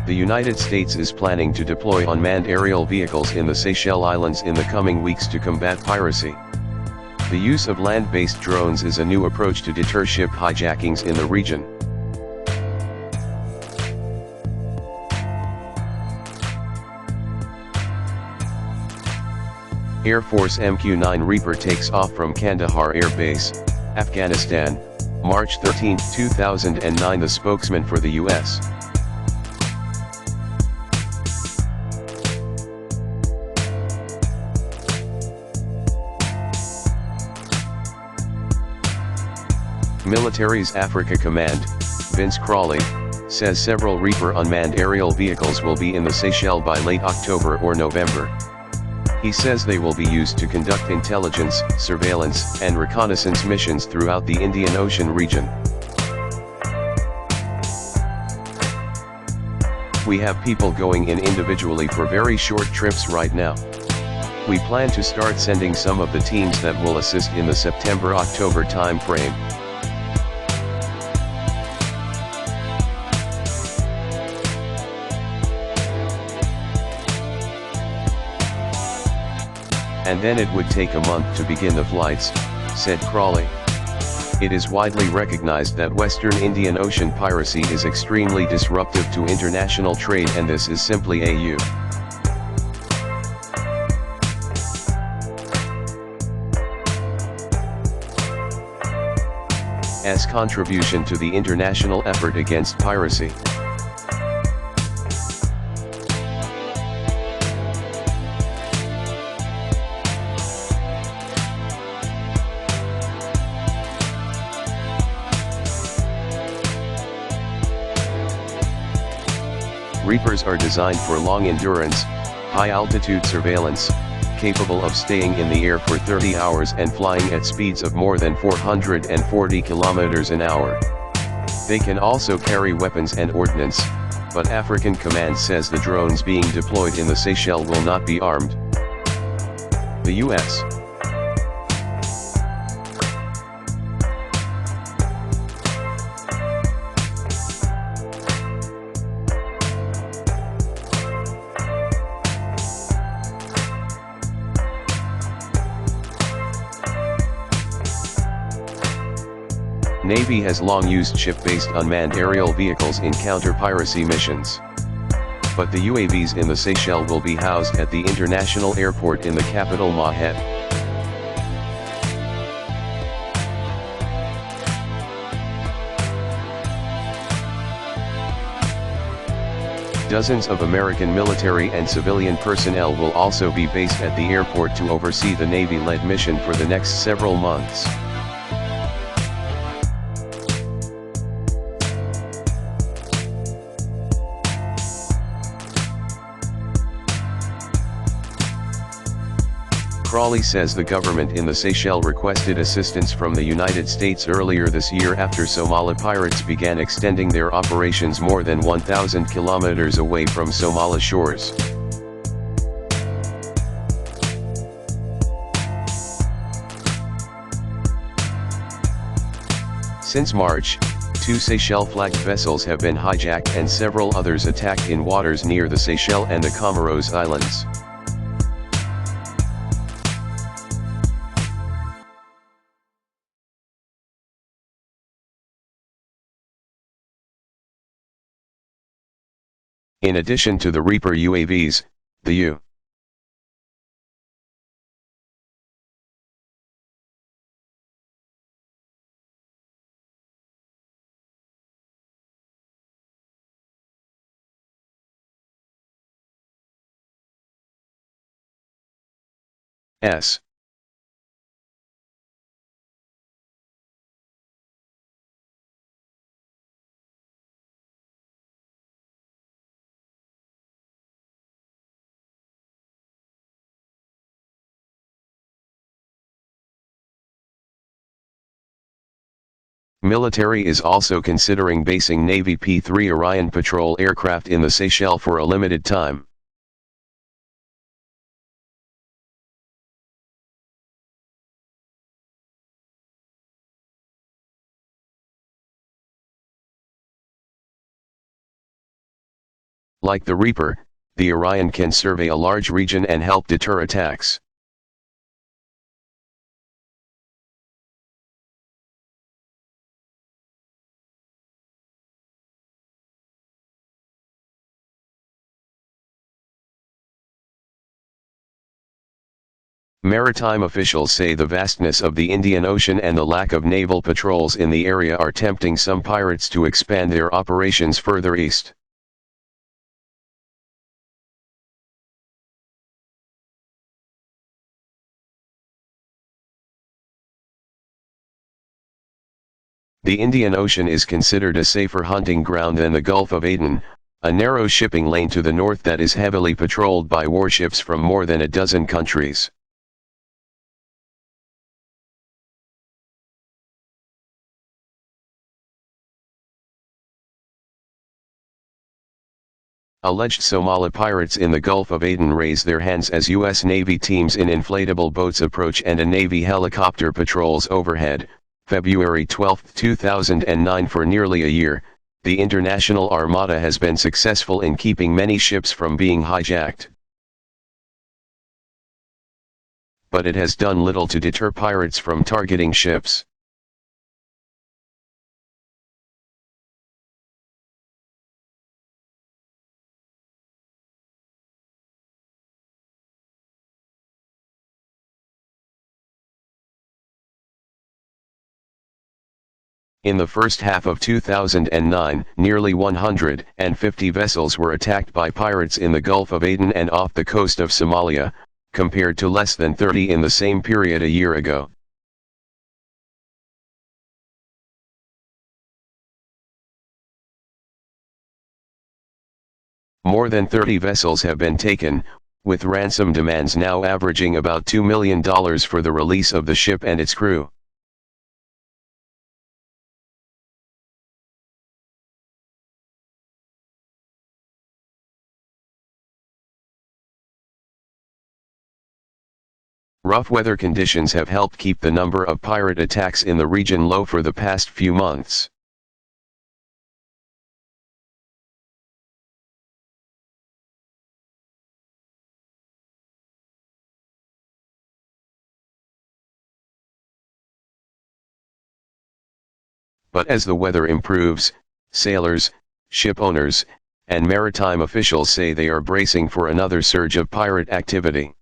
The United States is planning to deploy unmanned aerial vehicles in the Seychelles Islands in the coming weeks to combat piracy. The use of land-based drones is a new approach to deter ship hijackings in the region. Air Force MQ-9 Reaper takes off from Kandahar Air Base, Afghanistan, March 13, 2009. The spokesman for the U.S. Military's Africa Command, Vince Crawley, says several Reaper unmanned aerial vehicles will be in the Seychelles by late October or November. He says they will be used to conduct intelligence, surveillance, and reconnaissance missions throughout the Indian Ocean region. We have people going in individually for very short trips right now. We plan to start sending some of the teams that will assist in the September-October time frame. And then it would take a month to begin the flights, said Crawley. It is widely recognized that Western Indian Ocean piracy is extremely disruptive to international trade, and this is simply a U.S. contribution to the international effort against piracy. Reapers are designed for long endurance, high-altitude surveillance, capable of staying in the air for 30 hours and flying at speeds of more than 440 kilometers an hour. They can also carry weapons and ordnance, but African Command says the drones being deployed in the Seychelles will not be armed. The U.S. Navy has long used ship-based unmanned aerial vehicles in counter-piracy missions. But the UAVs in the Seychelles will be housed at the international airport in the capital Mahet. Dozens of American military and civilian personnel will also be based at the airport to oversee the Navy-led mission for the next several months. Crawley says the government in the Seychelles requested assistance from the United States earlier this year after Somali pirates began extending their operations more than 1,000 kilometers away from Somali shores. Since March, 2 Seychelles-flagged vessels have been hijacked and several others attacked in waters near the Seychelles and the Comoros Islands. In addition to the Reaper UAVs, the U.S. Military is also considering basing Navy P-3 Orion patrol aircraft in the Seychelles for a limited time. Like the Reaper, the Orion can survey a large region and help deter attacks. Maritime officials say the vastness of the Indian Ocean and the lack of naval patrols in the area are tempting some pirates to expand their operations further east. The Indian Ocean is considered a safer hunting ground than the Gulf of Aden, a narrow shipping lane to the north that is heavily patrolled by warships from more than a dozen countries. Alleged Somali pirates in the Gulf of Aden raise their hands as U.S. Navy teams in inflatable boats approach and a Navy helicopter patrols overhead. February 12, 2009. For nearly a year, the International Armada has been successful in keeping many ships from being hijacked. But it has done little to deter pirates from targeting ships. In the first half of 2009, nearly 150 vessels were attacked by pirates in the Gulf of Aden and off the coast of Somalia, compared to less than 30 in the same period a year ago. More than 30 vessels have been taken, with ransom demands now averaging about $2 million for the release of the ship and its crew. Rough weather conditions have helped keep the number of pirate attacks in the region low for the past few months. But as the weather improves, sailors, ship owners, and maritime officials say they are bracing for another surge of pirate activity.